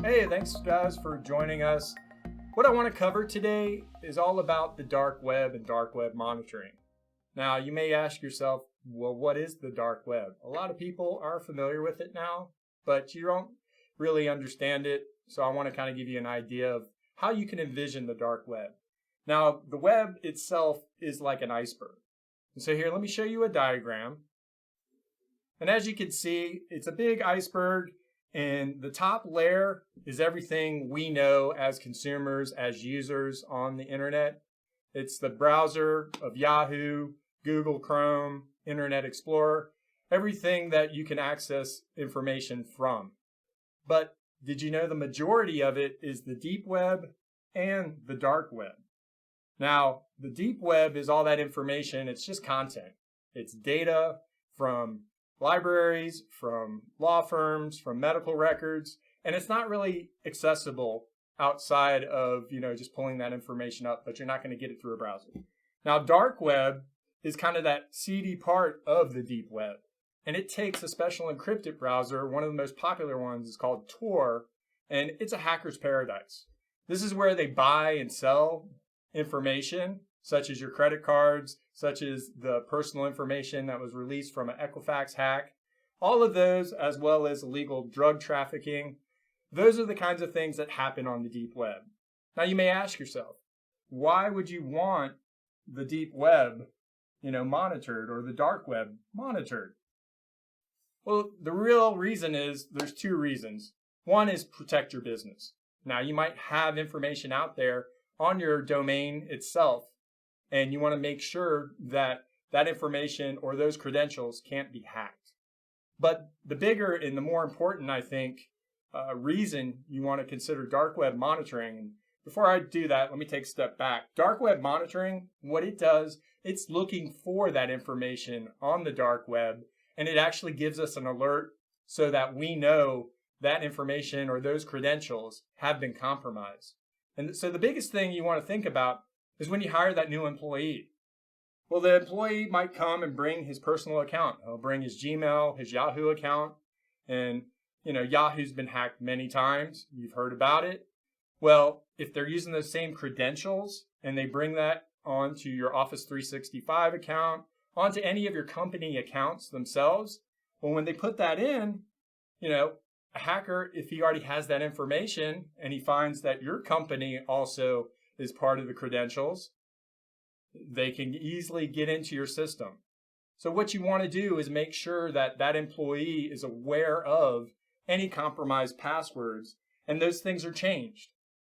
Hey, thanks guys for joining us. What I want to cover today is all about the dark web and dark web monitoring. Now, you may ask yourself, well, what is the dark web? A lot of people are familiar with it now, but you don't really understand it. So I want to kind of give you an idea of how you can envision the dark web. Now, the web itself is like an iceberg. And so here, let me show you a diagram. And as you can see, it's a big iceberg, and the top layer is everything we know as consumers, as users on the internet. It's the browser of Yahoo, Google Chrome, Internet Explorer, everything that you can access information from. But did you know the majority of it is the deep web and the dark web? Now, the deep web is all that information. It's just content. It's data from libraries, from law firms, from medical records, and it's not really accessible outside of, just pulling that information up, but you're not going to get it through a browser. Now, dark web is kind of that seedy part of the deep web, and it takes a special encrypted browser. One of the most popular ones is called Tor, and it's a hacker's paradise. This is where they buy and sell information, such as your credit cards, such as the personal information that was released from an Equifax hack. All of those, as well as illegal drug trafficking, those are the kinds of things that happen on the deep web. Now, you may ask yourself, why would you want the deep web, monitored, or the dark web monitored? Well, the real reason is there's two reasons. One is protect your business. Now, you might have information out there on your domain itself, and you want to make sure that that information or those credentials can't be hacked. But the bigger and the more important, I think, reason you want to consider dark web monitoring, and before I do that, let me take a step back. Dark web monitoring, what it does, it's looking for that information on the dark web, and it actually gives us an alert so that we know that information or those credentials have been compromised. And so the biggest thing you want to think about is when you hire that new employee. Well, the employee might come and bring his personal account. He'll bring his Gmail, his Yahoo account, and Yahoo's been hacked many times. You've heard about it. Well, if they're using those same credentials and they bring that onto your Office 365 account, onto any of your company accounts themselves, well, when they put that in, a hacker, if he already has that information and he finds that your company also is part of the credentials, they can easily get into your system. So what you want to do is make sure that that employee is aware of any compromised passwords, and those things are changed.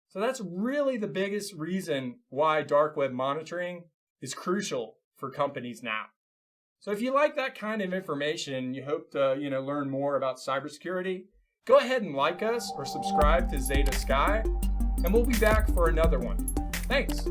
So that's really the biggest reason why dark web monitoring is crucial for companies now. So if you like that kind of information, you hope to learn more about cybersecurity, go ahead and like us or subscribe to Zeta Sky, and we'll be back for another one. Thanks.